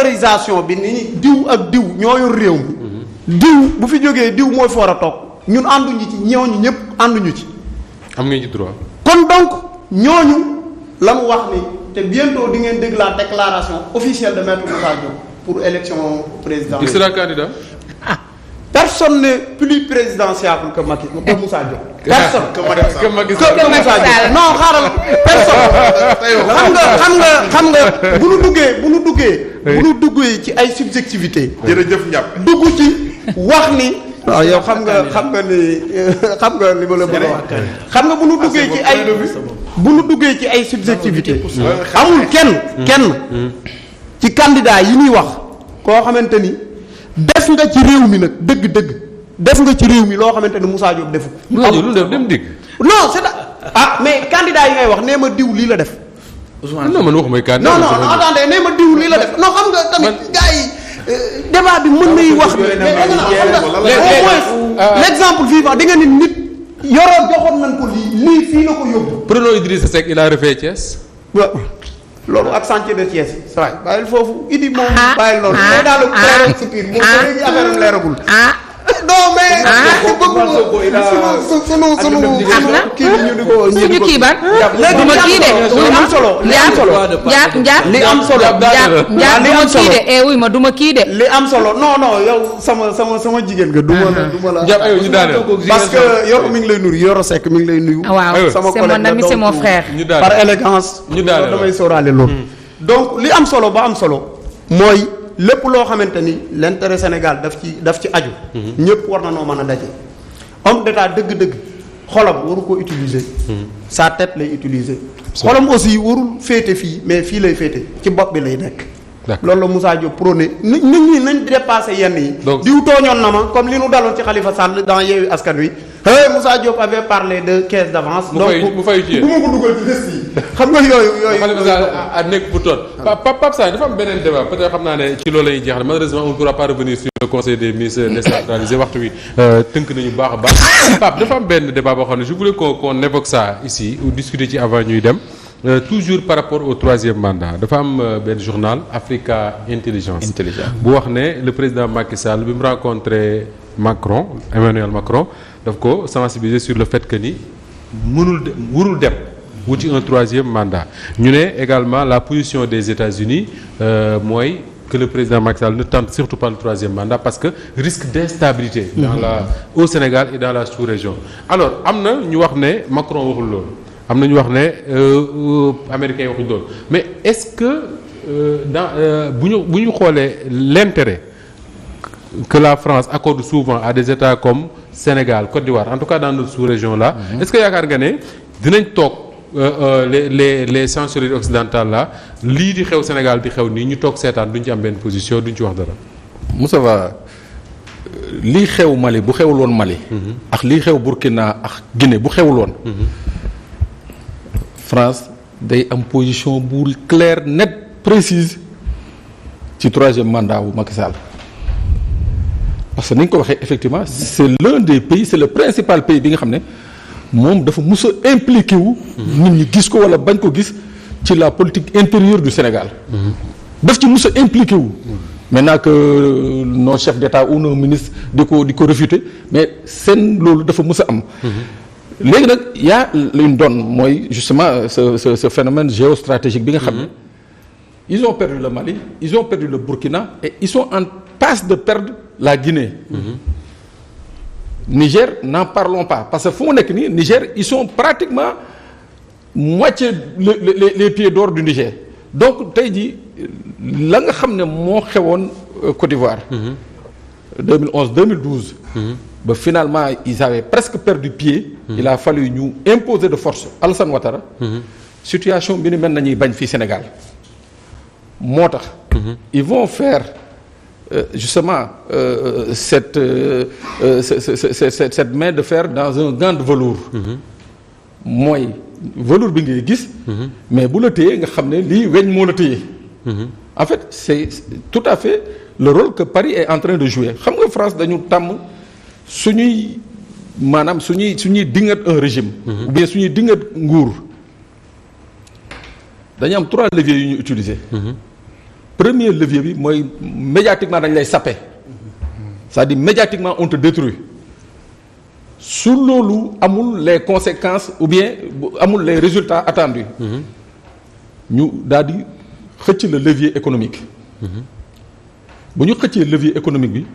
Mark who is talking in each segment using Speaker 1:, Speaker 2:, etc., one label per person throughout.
Speaker 1: polarisation bi ni diw ak diw ñoo yor réew mi. diw bu fi jógee diw mooy fi war a toog ñun ànduñu ci ñooñu ñëpp ànduñu ci.
Speaker 2: am ngeen ci droit.
Speaker 1: kon donc ñooñu la mu wax ni te bientôt di ngeen dégg la déclaration officielle de maître Moussa Diop pour élection présidentielle.
Speaker 2: Il sera candidat.
Speaker 1: Personne n'est plus présidentiable que Moussa Diop. Personne
Speaker 2: que Macky
Speaker 1: Sall non xaaral personne. xam nga bu nu duggee ci ay subjectivité
Speaker 3: jërëjëf ñàpp
Speaker 1: dugg ci wax ni. waaw yow xam nga li ma la bëgg a wax. xam nga bu nu duggee ci ay subjectivité amul kenn ci candidat yi ñuy wax koo xamante ni. def nga ci réew mi nag dëgg-dëgg def nga ci réew mi loo xamante ne Moussa Diop defu.
Speaker 2: lu def dem digg.
Speaker 1: non c'est mais candidat yi ngay wax nee ma diw lii la def.
Speaker 2: non man waxumay candidat.
Speaker 1: non attendez nee ma diw lii la def non xam nga tamit gars yi débat bi mën nay wax. l'exemple vivant di nga ni nit yoroo joxoon nañ ko lii fii la ko yóbbu.
Speaker 2: prenons Idrissa Seck il a refait Thiès.
Speaker 1: loolu ak chantier de Thiès saa yi bàyyil foofu Idi moom bàyyil loolu. mais daal leeral si biir moom léegi affaire am leeragul. non mais. sunu kii bi ñu di ko.
Speaker 4: suñu kii ba. léegi ma kii de.
Speaker 1: li am solo li am solo. li am solo.
Speaker 4: wuy ma duma kii de.
Speaker 1: li am solo non yow sama jigéen nga. duma la
Speaker 2: ñu daaneel
Speaker 1: parce que Yoro mi ngi lay nuyu Yoro Seck mi ngi lay nuyu.
Speaker 4: waaw
Speaker 1: sama
Speaker 4: c'est mon ami c'est mon frère.
Speaker 1: par élégance.
Speaker 2: ñu daaneel
Speaker 1: damay sóoraale loolu. donc li am solo ba am solo. mooy. lépp loo xamante ni l'intérêt Sénégal daf ci aju. ñëpp war na noo mën a daje. homme d'état dëgg-dëgg xolam waru ko utiliser. sa tête lay utiliser. xolam aussi warul féete fii mais fii lay féete ci bopp bi lay nekk. loolu la Moussa Diop prôné nit ñi nañ dépassé yenn yi. diw tooñoon na ma comme li nu daloon ci Khalifa Sall dans Yewwi Askan Wi. Moussa Diop avait parlé de caisse d'avance. donc
Speaker 2: bu fay ci
Speaker 1: bu ma ko dugal ci liste yi. xam nga yooyu.
Speaker 2: Khalifa Sall a nekk bu toll. Pape Sane dafa am beneen débat peut-être xam naa ne ci loolu la ñuy jeexal malheureusement on ne pourra pas revenir sur le conseil des ministres décentralisé waxtu wi tënk nañu baax a baax. Pape dafa am benn débat boo xam ne je voulais qu'on évoque ça ici ou discuter ci avant ñuy dem. Toujours par rapport au troisième mandat dafa am benn journal Africa Intelligence bu wax ne le président Macky Sall bi mu rencontré Emmanuel Macron daf ko sensibiliser sur le fait que ni warul dem wuti un troisième mandat ñu ne également la position des États-Unis mooy que le président Macky Sall ne tente surtout pas le troisième mandat parce que risque d'instabilité au Sénégal et dans la sous-région alors am na ñu wax ne Macron waxul loolu am na ñu wax ne américains yi waxuñu loolu mais est-ce que bu ñu xoolee l'intérêt que la France accorde souvent à des États comme Sénégal Côte d'Ivoire en tout cas dans notre sous-région là est-ce que yaakaar nga ne dinañ toog les chancelleries occidentales là lii di xew Sénégal di xew nii ñu toog seetaan duñ ci am benn position duñ ci wax dara.
Speaker 5: Moussa lii xew Mali bu xewul woon Mali. ak lii xew Burkina ak Guinée bu xewul woon. France day am position bu claire nette précise ci troisième mandat wu Macky Sall parce que ni nga ko waxee effectivement c'est l'un des pays c'est le principal pays bi nga xam ne moom dafa mus a impliqué wu. nit ñi gis ko wala bañ ko gis ci la politique intérieure du Sénégal. daf ci mus a impliqué wu. maintenant que nos chefs d'État ou nos ministres di ko réfuter mais seen loolu dafa mus a am. léegi nag y a une donne mooy justement ce phénomène géostratégique bi nga xam ne ils ont perdu le Mali ils ont perdu le Burkina et ils sont en passe de perdre la Guinée. Niger n'en parlons pas parce que fu mu nekk nii Niger ils sont pratiquement moitié les pieds d'or du Niger donc tey jii la nga xam ne moo xewoon Côte d'Ivoire. 2011 2012. ba finalement ils avaient presque perdu pied. il a fallu ñu imposer de force Alassane Ouattara. situation bi ni mel nañuy bañ fii Sénégal moo tax. ils vont faire justement cette main de fer dans un gant de velours. mooy velours bi ngay gis. mais bu la téyee nga xam ne lii weñ moo la téye. en fait c'est tout à fait le rôle que Paris est en train de jouer xam nga France dañu tàmm suñuy maanaam suñuy dingat un régime. ou bien suñuy dingat nguur dañu am 3 leviers yu ñu utiliser. premier levier bi mooy médiatiquement dañ lay saper c'est-à-dire médiatiquement on te détruit su loolu amul les conséquences ou bien amul les résultats attendus ñu daal di xëcc le levier économique bu ñu xëccee levier économique bi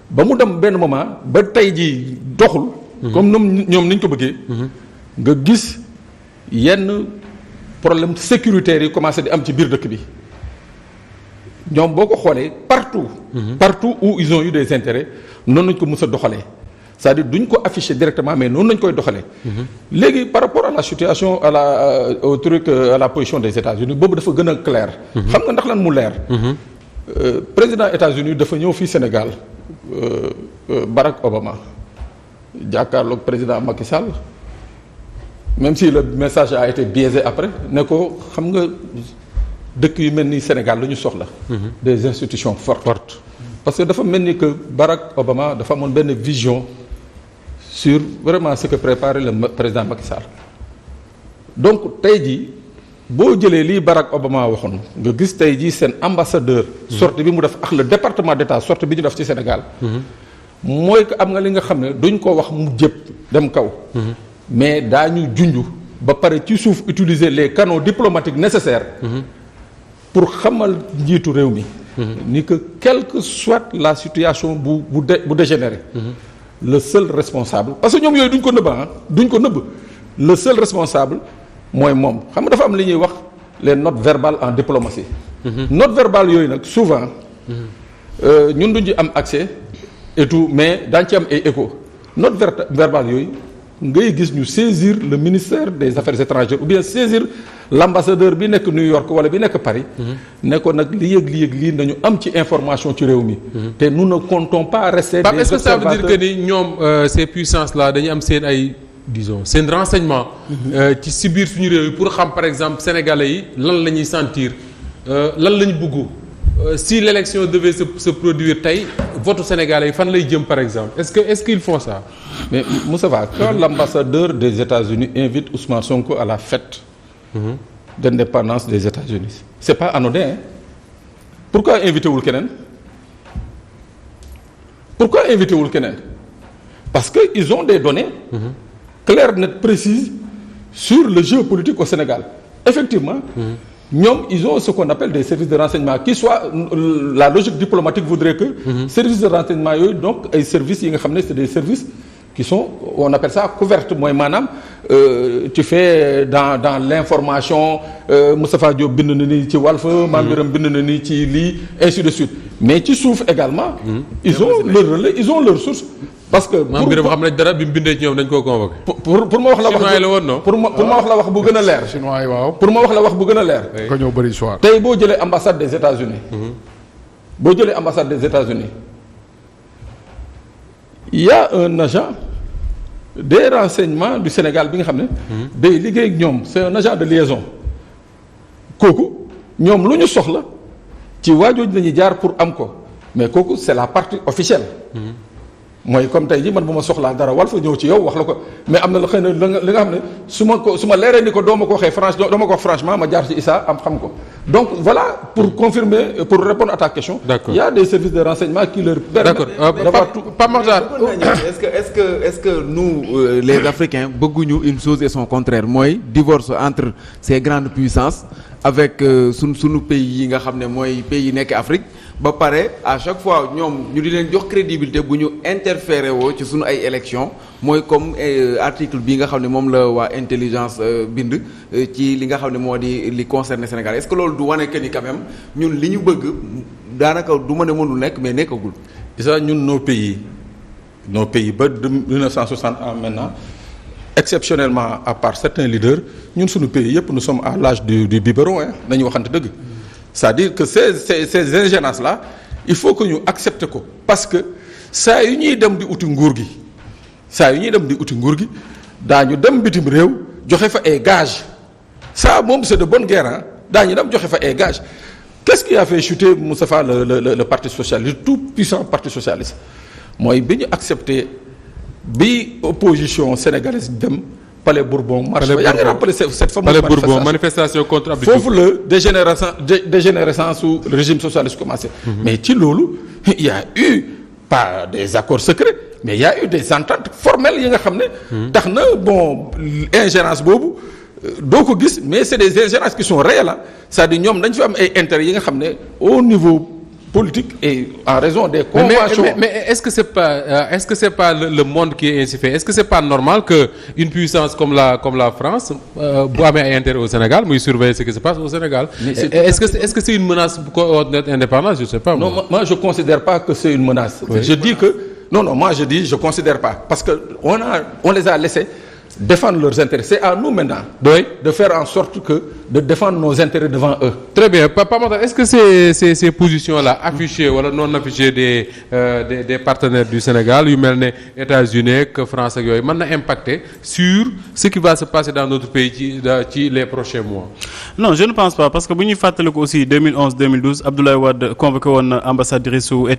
Speaker 5: ba mu dem benn moment ba tey jii doxul comme ñoom niñ ko bëggee nga gis yenn problème sécuritaire yi commencé di am ci biir dëkk bi ñoom boo ko xoolee partout où ils ont eu des intérêts noonu nañ ko mës a doxalee c'est-à-dire duñ ko afficher directement mais noonu nañ koy doxalee léegi par rapport à la situation au truc à la position des États-Unis boobu dafa gën a clair xam nga ndax lan mu leer président États-Unis dafa ñëw fii Sénégal Barack Obama jàkkaarloog président Macky Sall même si le message a été biaisé après ne ko xam nga dëkk yu mel ni Sénégal lu ñu soxla des institutions fortes parce que dafa mel ni que Barack Obama dafa amoon benn vision sur vraiment ce que préparait le président Macky Sall donc tey jii boo jëlee lii Barack Obama waxoon nga gis tey jii seen ambassadeur sortie bi mu def ak le département d'État sortie bi ñu def ci Sénégal mooy que am nga li nga xam ne duñ ko wax mu jëpp dem kaw mais daañu junj ba pare ci suuf utiliser les canaux diplomatiques nécessaires pour xamal njiitu réew mi ni que quelle que soit la situation bu dégénéré le seul responsable parce que ñoom yooyu duñ ko nëbb le seul responsable mooy moom xam nga dafa am li ñuy wax les notes verbales en diplomatie notes verbales yooyu nag souvent ñun duñ ci am accès et tout mais daañu ci am ay écho notes verbales yooyu ngay gis ñu saisir le ministère des affaires étrangères ou bien saisir l'ambassadeur bi nekk New York wala bi nekk Paris ne ko nag li yëg lii nañu am ci information ci réew mi te nous ne comptons pas rester des
Speaker 2: est-ce que ça veut dire que ni ñoom ces puissances là dañu am seen ay disons seen renseignement ci biir suñu réew yi pour xam par exemple sénégalais yi lan la ñuy sentir lan la ñu bëgg si l'élection devait se produire tey vote sénégalais yi fan lay jëm par exemple est-ce qu'ils font ça
Speaker 5: mais Moustapha quand l'ambassadeur des États-Unis invite Ousmane Sonko à la fête d'indépendance des États-Unis c'est pas anodin pourquoi invité wul keneen parce que ils ont des données claires nettes précises sur le jeu politique au Sénégal effectivement ñoom ils ont ce qu'on appelle des services de renseignement qui soit la logique diplomatique voudrait que services de renseignement yooyu donc ay services yi nga xam ne c'est des services qui sont on appelle ça couverte mooy maanaam tu fais dans l'information Moustapha Diop bind na ni ci Walf Mame Birame bind na ni ci lii ainsi de suite mais ci suuf également ils ont leur relais ils ont leurs sources parce que
Speaker 2: Mame Birame xam nañ dara bi mu bindee ci ñoom dañ koo convoqué
Speaker 5: pour ma wax la wax
Speaker 2: la woon non
Speaker 5: pour ma wax la wax bu gën a leer
Speaker 3: chinois yi waaw
Speaker 5: pour ma wax la wax bu gën a leer
Speaker 3: ko ñëw bëri histoire
Speaker 5: tey boo jëlee ambassade des États-Unis il y a un agent des renseignements du Sénégal bi nga xam ne day liggéey ak ñoom c'est un agent de liaison kooku ñoom lu ñu soxla ci waajooju lañuy jaar pour am ko mais kooku c'est la partie officielle mooy comme tey jii man bu ma soxlaa dara wal fa ñëw ci yow wax la ko mais am na la xëy na li nga xam ne su ma leeree ni ko doo ma ko waxee doo ma ko wax franchement ma jaar ci Issa am xam ko donc voilà pour confirmer pour répondre à ta question.
Speaker 2: D'accord.
Speaker 5: Il y a des services de renseignement qui leur permettent d'avoir tout.
Speaker 2: Pape Makhtar
Speaker 6: est-ce que nous les Africains bëgguñu une chose et son contraire mooy divorce entre ces grandes puissances avec sunu pays yi nga xam ne mooy pays yi nekk Afrique ba pare à chaque fois ñoom ñu di leen jox crédibilité bu ñu interféré woo ci sunu ay élections mooy comme article bi nga xam ne moom la waa intelligence bind ci li nga xam ne moo di li concerné Sénégal est-ce que loolu du wane que ni quand même ñun li ñu bëgg daanaka du ma ne mënul nekk mais nekkagul.
Speaker 5: déjà ñun nos pays ba de 1960 à maintenant exceptionnellement à part certains leaders ñun suñu pays yëpp nous sommes à l'âge du biberon nañu waxante dëgg c'est-à-dire que ces ingérences là il faut que ñu accepter ko parce que saa yu ñuy dem di uti nguur gi daañu dem bitim réew joxe fa ay gages ça moom c'est de bonne guerre daañu dem joxe fa ay gages qu'est-ce qui a fait chuter Moustapha le parti socialiste le tout puissant parti socialiste mooy bi ñu accepter bi opposition sénégalaise dem Palais Bourbon marche
Speaker 2: Palais
Speaker 5: fa yaa ngi
Speaker 2: Bourbon.
Speaker 5: rappelé cette fameuse
Speaker 2: Palais Bourbon manifestation contre Abdou Diouf.
Speaker 5: foofu la dégénérescence su régime socialiste commencé. Mais ci loolu il y a eu pas des accords secrets mais il y a eu des ententes formelles yi nga xam ne. tax na bon ingérence boobu doo ko gis mais c'est des ingérences qui sont réelles ah c'est-à-dire ñoom dañ fi am ay intérêts yi nga xam ne au niveau politique et en raison des conventions.
Speaker 2: Mais est-ce que c'est pas le monde qui est ainsi fait? Est-ce que c'est pas normal que une puissance comme la France bu amee ay intérêt au Sénégal muy surveiller ce qui se passe au Sénégal? Est-ce que c'est une menace pour notre indépendance? Je sais pas.
Speaker 5: Non, moi je considère pas que c'est une menace.
Speaker 2: Oui.
Speaker 5: Je dis que moi je dis je considère pas parce que on les a laissés défendre leurs intérêts. C'est à nous maintenant de faire en sorte de défendre nos intérêts devant eux.
Speaker 2: Très bien. Papa Matar, est-ce que ces positions-là affichées wala non affichées des partenaires du Sénégal yu mel ne États-Unis que France ak yooyu mën na impacter sur ce qui va se passer dans notre pays ci les prochains mois?
Speaker 3: Non, je ne pense pas parce que bu ñuy fàttaliku aussi 2011 2012 Abdoulaye Wade convoqué woon ambassadrice su